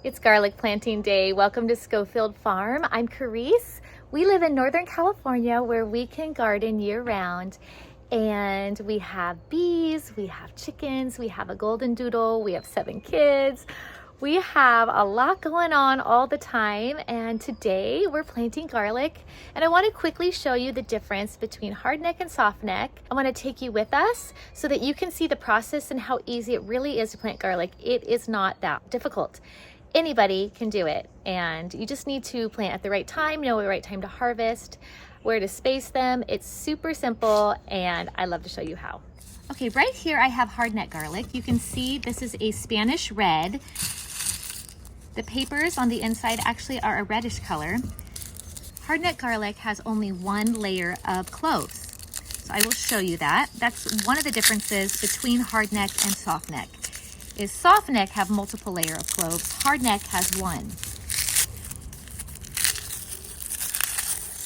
It's garlic planting day. Welcome to Scofield Farm. I'm Carice. We live in Northern California where we can garden year round. And we have bees, we have chickens, we have a golden doodle, we have 7 kids. We have a lot going on all the time, and today we're planting garlic, and I want to quickly show you the difference between hardneck and softneck. I want to take you with us so that you can see the process and how easy it really is to plant garlic. It is not that difficult. Anybody can do it, and you just need to plant at the right time, know the right time to harvest, where to space them. It's super simple, and I love to show you how. Okay, right here I have hardneck garlic. You can see this is a Spanish red. The papers on the inside actually are a reddish color. Hardneck garlic has only 1 layer of cloves. So I will show you that. That's one of the differences between hardneck and softneck. Is softneck have multiple layer of cloves, hardneck has 1.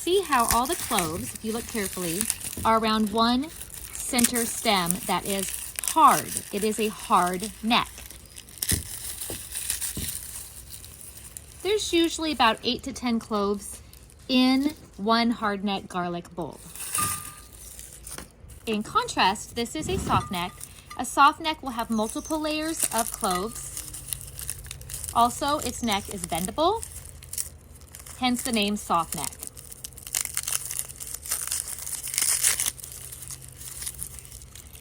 See how all the cloves, if you look carefully, are around one center stem that is hard. It is a hard neck. There's usually about 8 to 10 cloves in one hardneck garlic bulb. In contrast, this is a softneck. A softneck will have multiple layers of cloves. Also, its neck is bendable, hence the name softneck.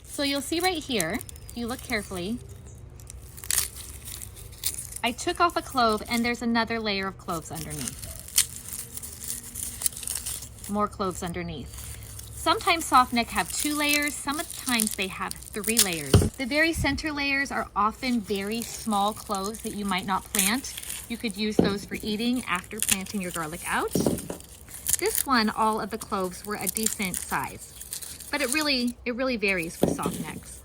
So you'll see right here, if you look carefully, I took off a clove and there's another layer of cloves underneath. More cloves underneath. Sometimes softneck have 2 layers, sometimes they have 3 layers. The very center layers are often very small cloves that you might not plant. You could use those for eating after planting your garlic out. This one, all of the cloves were a decent size, but it really varies with softnecks.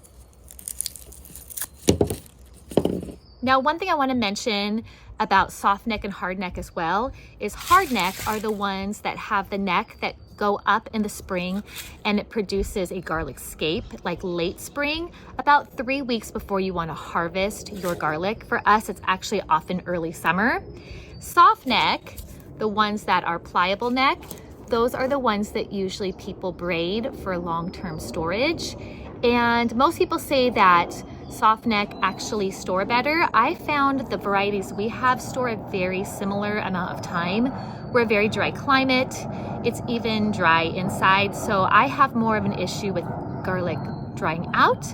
Now, one thing I want to mention about softneck and hardneck as well is hardneck are the ones that have the neck that go up in the spring and it produces a garlic scape like late spring, about 3 weeks before you want to harvest your garlic. For us, it's actually often early summer. Softneck, the ones that are pliable neck, those are the ones that usually people braid for long-term storage. And most people say that softneck actually store better. I found the varieties we have store a very similar amount of time. We're a very dry climate. It's even dry inside. So I have more of an issue with garlic drying out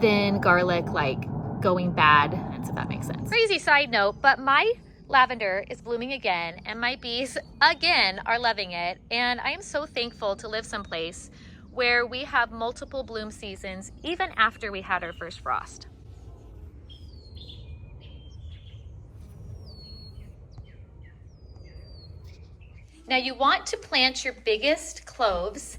than garlic like going bad. And so that makes sense. Crazy side note, but my lavender is blooming again and my bees again are loving it. And I am so thankful to live someplace where we have multiple bloom seasons even after we had our first frost. Now you want to plant your biggest cloves.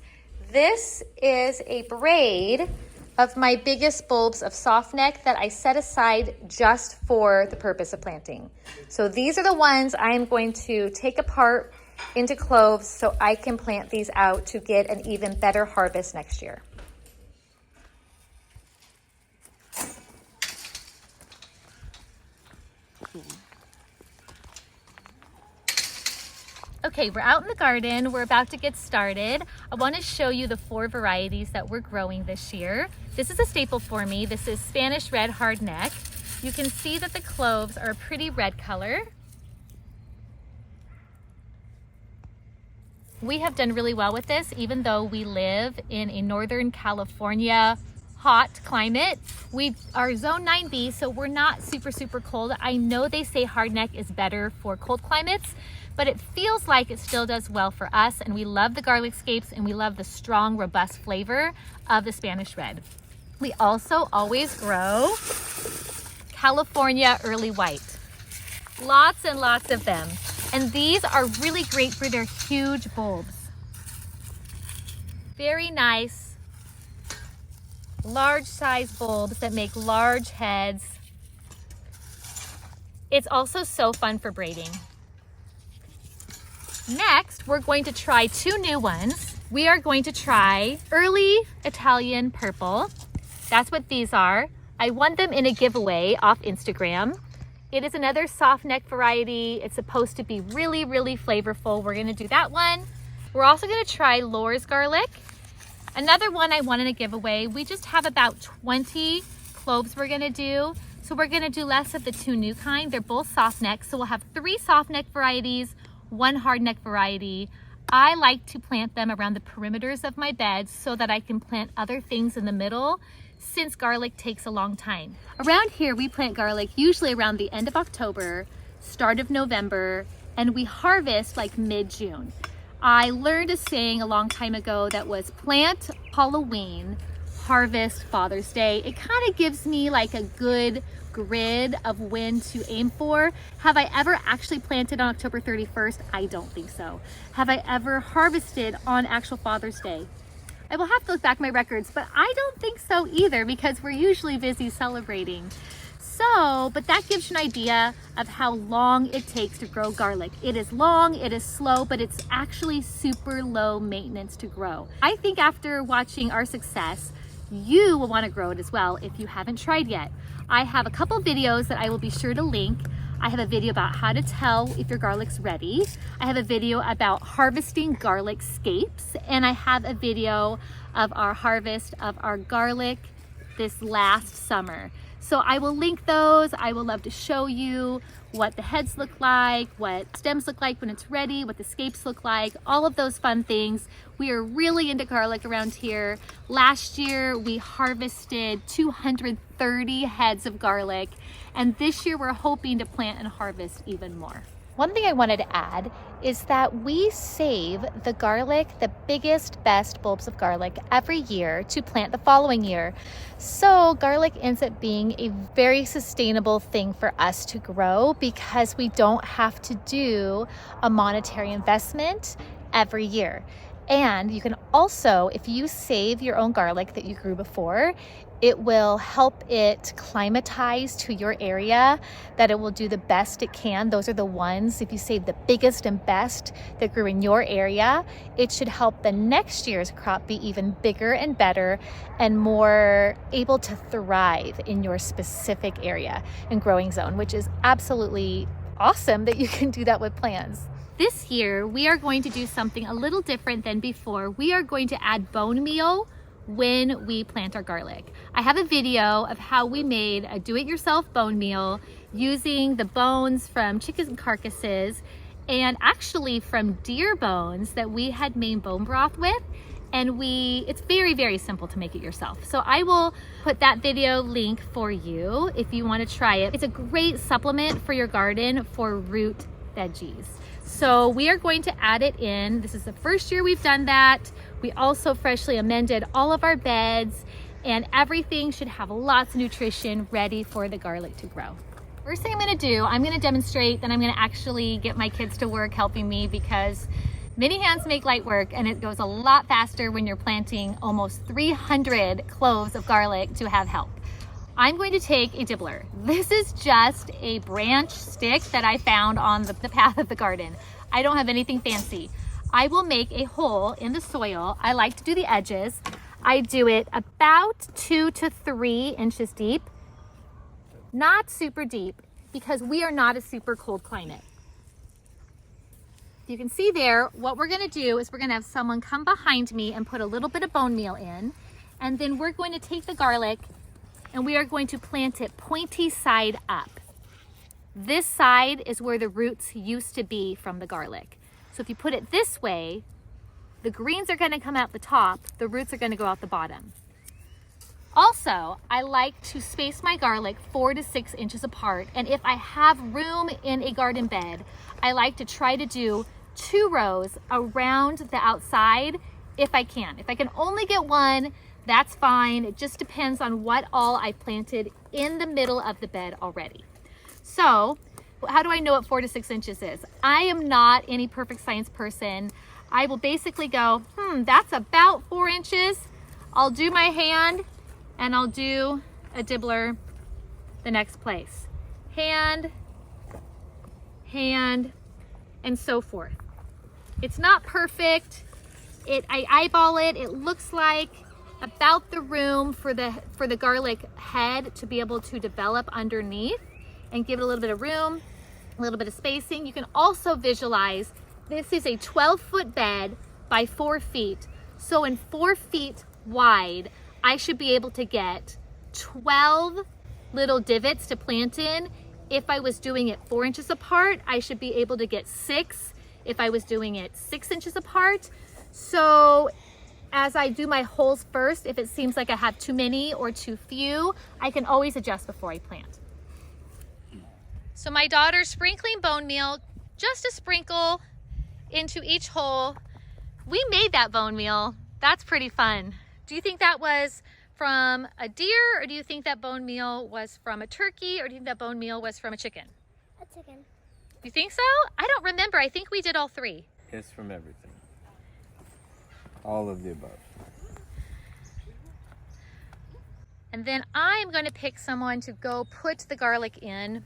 This is a braid of my biggest bulbs of softneck that I set aside just for the purpose of planting. So these are the ones I am going to take apart into cloves so I can plant these out to get an even better harvest next year. Okay, we're out in the garden. We're about to get started. I want to show you the 4 varieties that we're growing this year. This is a staple for me. This is Spanish red hardneck. You can see that the cloves are a pretty red color. We have done really well with this, even though we live in a Northern California hot climate. We are zone 9B, so we're not super cold. I know they say hardneck is better for cold climates, but it feels like it still does well for us, and we love the garlic scapes and we love the strong, robust flavor of the Spanish red. We also always grow California early white. Lots and lots of them. And these are really great for their huge bulbs. Very nice, large size bulbs that make large heads. It's also so fun for braiding. Next, we're going to try 2 new ones. We are going to try early Italian purple. That's what these are. I won them in a giveaway off Instagram. It is another soft neck variety. It's supposed to be really, really flavorful. We're gonna do that one. We're also gonna try Lore's garlic. Another one I won in a giveaway. We just have about 20 cloves we're gonna do. So we're gonna do less of the two new kind. They're both soft neck. So we'll have 3 soft neck varieties, 1 hard neck variety. I like to plant them around the perimeters of my beds so that I can plant other things in the middle, since garlic takes a long time. Around here, we plant garlic usually around the end of October, start of November, and we harvest like mid-June. I learned a saying a long time ago that was plant Halloween, harvest Father's Day. It kind of gives me like a good grid of when to aim for. Have I ever actually planted on October 31st? I don't think so. Have I ever harvested on actual Father's Day? I will have to look back my records, but I don't think so either because we're usually busy celebrating. So, but that gives you an idea of how long it takes to grow garlic. It is long, it is slow, but it's actually super low maintenance to grow. I think after watching our success, you will want to grow it as well if you haven't tried yet. I have a couple videos that I will be sure to link. I have a video about how to tell if your garlic's ready. I have a video about harvesting garlic scapes, and I have a video of our harvest of our garlic this last summer. So I will link those. I will love to show you what the heads look like, what stems look like when it's ready, what the scapes look like, all of those fun things. We are really into garlic around here. Last year, we harvested 230 heads of garlic, and this year we're hoping to plant and harvest even more. One thing I wanted to add is that we save the garlic, the biggest, best bulbs of garlic every year to plant the following year. So garlic ends up being a very sustainable thing for us to grow because we don't have to do a monetary investment every year. And you can also, if you save your own garlic that you grew before, it will help it climatize to your area, that it will do the best it can. Those are the ones, if you save the biggest and best that grew in your area, it should help the next year's crop be even bigger and better and more able to thrive in your specific area and growing zone, which is absolutely awesome that you can do that with plants. This year, we are going to do something a little different than before. We are going to add bone meal when we plant our garlic. I have a video of how we made a do-it-yourself bone meal using the bones from chicken carcasses and actually from deer bones that we had made bone broth with. And it's very, very simple to make it yourself. So I will put that video link for you if you want to try it. It's a great supplement for your garden for root veggies. So we are going to add it in. This is the first year we've done that. We also freshly amended all of our beds, and everything should have lots of nutrition ready for the garlic to grow. First thing I'm gonna do, I'm gonna demonstrate, then I'm gonna actually get my kids to work helping me because many hands make light work, and it goes a lot faster when you're planting almost 300 cloves of garlic to have help. I'm going to take a dibbler. This is just a branch stick that I found on the path of the garden. I don't have anything fancy. I will make a hole in the soil. I like to do the edges. I do it about 2 to 3 inches deep. Not super deep because we are not a super cold climate. You can see there, what we're gonna do is we're gonna have someone come behind me and put a little bit of bone meal in, and then we're going to take the garlic and we are going to plant it pointy side up. This side is where the roots used to be from the garlic. So if you put it this way, the greens are gonna come out the top, the roots are gonna go out the bottom. Also, I like to space my garlic 4 to 6 inches apart, and if I have room in a garden bed, I like to try to do 2 rows around the outside if I can. If I can only get 1, that's fine. It just depends on what all I planted in the middle of the bed already. So, how do I know what 4 to 6 inches is? I am not any perfect science person. I will basically go, that's about 4 inches. I'll do my hand and I'll do a dibbler the next place. Hand, hand, and so forth. It's not perfect. I eyeball it. It looks like about the room for the garlic head to be able to develop underneath and give it a little bit of room, a little bit of spacing. You can also visualize this is a 12-foot bed by 4 feet. So in 4 feet wide, I should be able to get 12 little divots to plant in. If I was doing it 4 inches apart, I should be able to get 6 if I was doing it 6 inches apart. So as I do my holes first, if it seems like I have too many or too few, I can always adjust before I plant. So my daughter's sprinkling bone meal, just a sprinkle into each hole. We made that bone meal. That's pretty fun. Do you think that was from a deer, or do you think that bone meal was from a turkey, or do you think that bone meal was from a chicken? A chicken. You think so? I don't remember. I think we did all 3. It's from everything. All of the above. And then I'm going to pick someone to go put the garlic in.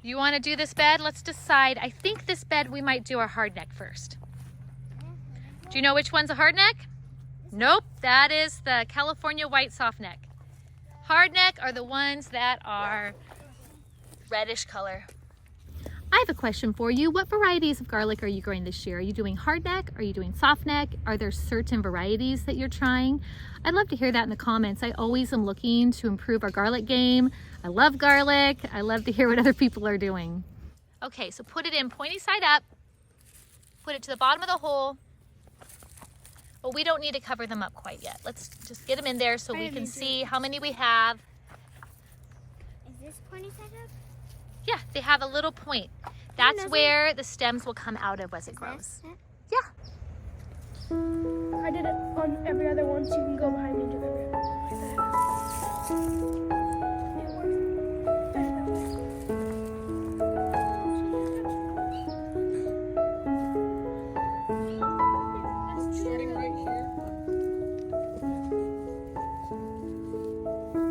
You want to do this bed? Let's decide. I think this bed we might do our hard neck first. Do you know which one's a hard neck? Nope, that is the California white soft neck. Hard neck are the ones that are reddish color. I have a question for you. What varieties of garlic are you growing this year? Are you doing hard neck? Are you doing soft neck? Are there certain varieties that you're trying? I'd love to hear that in the comments. I always am looking to improve our garlic game. I love garlic. I love to hear what other people are doing. Okay, so put it in pointy side up. Put it to the bottom of the hole. But we don't need to cover them up quite yet. Let's just get them in there so we can see how many we have. Is this pointy side up? Yeah, they have a little point. That's where the stems will come out of as it grows. Yeah. I did it on every other one, so you can go behind me and do every other one like that. It works better that way. Starting right here.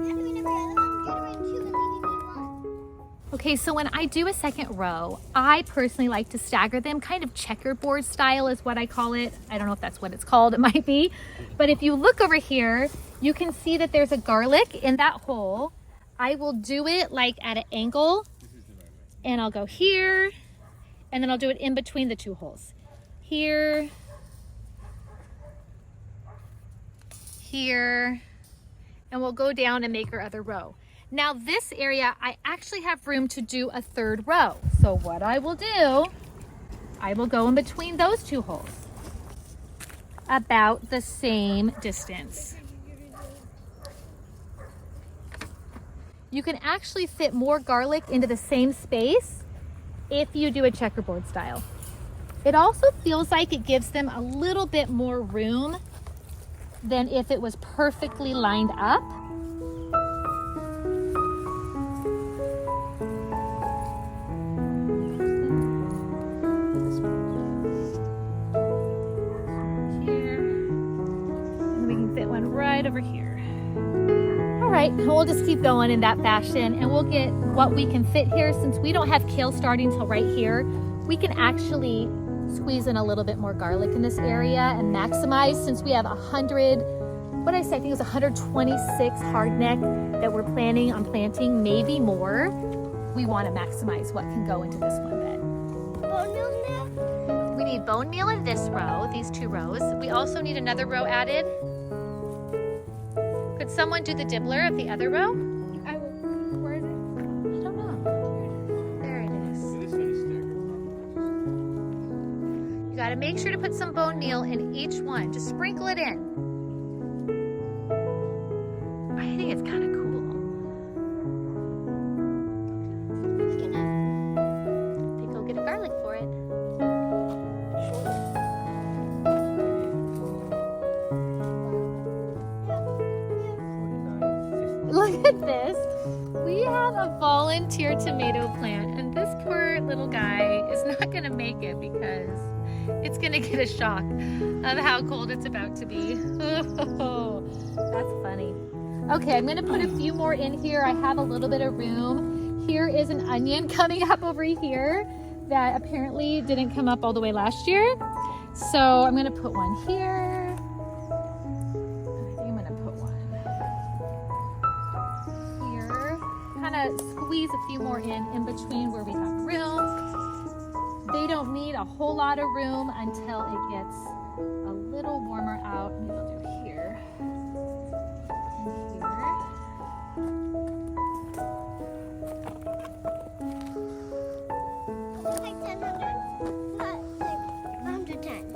You're doing every other one? You're doing 2 and leaving me 1. Okay, so when I do a second row, I personally like to stagger them, kind of checkerboard style is what I call it. I don't know if that's what it's called, it might be. But if you look over here, you can see that there's a garlic in that hole. I will do it like at an angle, and I'll go here, and then I'll do it in between the 2 holes. Here, here, and we'll go down and make our other row. Now this area, I actually have room to do a 3rd row. So what I will do, I will go in between those 2 holes, about the same distance. You can actually fit more garlic into the same space if you do a checkerboard style. It also feels like it gives them a little bit more room than if it was perfectly lined up. Right over here. All right, we'll just keep going in that fashion, and we'll get what we can fit here. Since we don't have kale starting till right here, we can actually squeeze in a little bit more garlic in this area and maximize. Since we have 100, what did I say? I think it was 126 hardneck that we're planning on planting, maybe more. We want to maximize what can go into this one bed. Bone meal in there? We need bone meal in this row, these 2 rows. We also need another row added. Could someone do the dibbler of the other row? I will. Where is it? I don't know. There it is. This one is staggered. You gotta make sure to put some bone meal in each one. Just sprinkle it in. I think it's kind of cool. They go get a garlic for it. Look at this. We have a volunteer tomato plant, and this poor little guy is not gonna make it because it's gonna get a shock of how cold it's about to be. Oh, that's funny. Okay, I'm gonna put a few more in here. I have a little bit of room. Here is an onion coming up over here that apparently didn't come up all the way last year. So I'm gonna put one here. gonna squeeze a few more in between where we have room. They don't need a whole lot of room until it gets a little warmer out. Maybe I'll do here. And Like 10 under, not like 110.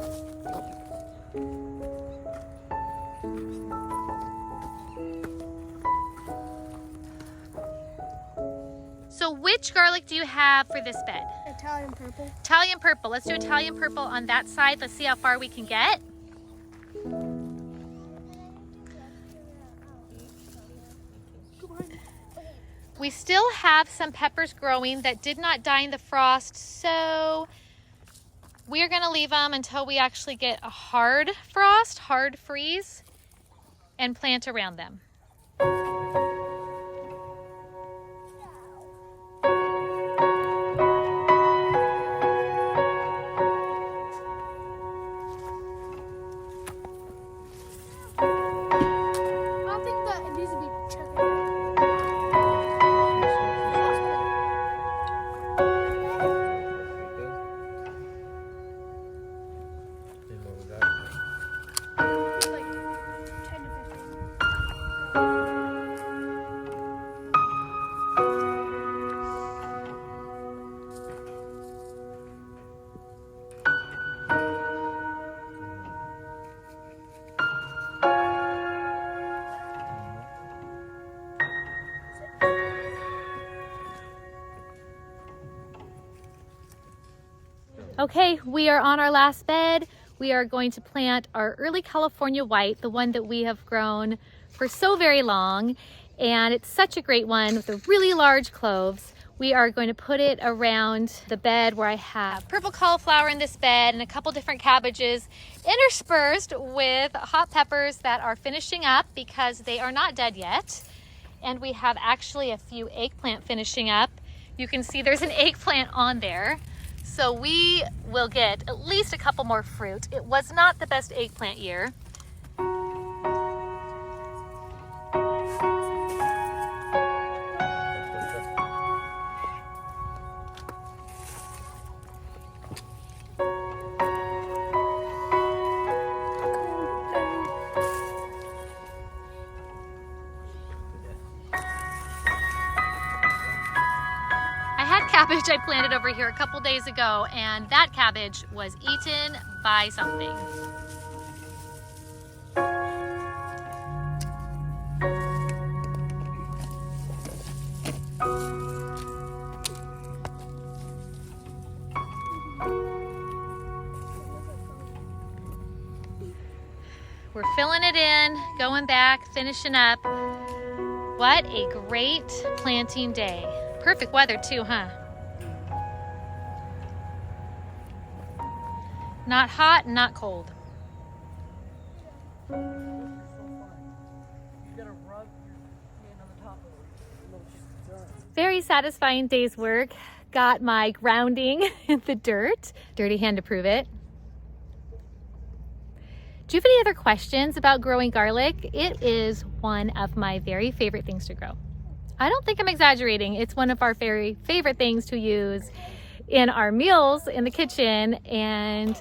So which garlic do you have for this bed? Italian purple. Italian purple. Let's do Italian purple on that side. Let's see how far we can get. We still have some peppers growing that did not die in the frost, so we're gonna leave them until we actually get a hard frost, hard freeze, and plant around them. I don't think that it needs to be checked. Like 10 to 15. Okay, we are on our last bed. We are going to plant our early California white, the one that we have grown for so very long. And it's such a great one with the really large cloves. We are going to put it around the bed where I have purple cauliflower in this bed and a couple different cabbages interspersed with hot peppers that are finishing up because they are not dead yet. And we have actually a few eggplant finishing up. You can see there's an eggplant on there. So we will get at least a couple more fruit. It was not the best eggplant year. Cabbage I planted over here a couple days ago, and that cabbage was eaten by something. We're filling it in, going back, finishing up. What a great planting day. Perfect weather too, huh? Not hot, not cold. Very satisfying day's work. Got my grounding in the dirt. Dirty hand to prove it. Do you have any other questions about growing garlic? It is one of my very favorite things to grow. I don't think I'm exaggerating. It's one of our very favorite things to use in our meals in the kitchen. And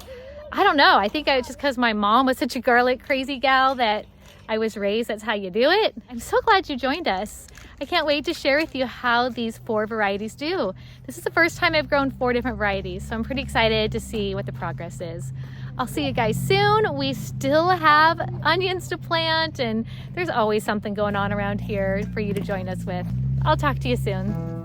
I don't know, I think it's just because my mom was such a garlic crazy gal that I was raised, that's how you do it. I'm so glad you joined us. I can't wait to share with you how these 4 varieties do. This is the first time I've grown 4 different varieties, so I'm pretty excited to see what the progress is. I'll see you guys soon. We still have onions to plant, and there's always something going on around here for you to join us with. I'll talk to you soon.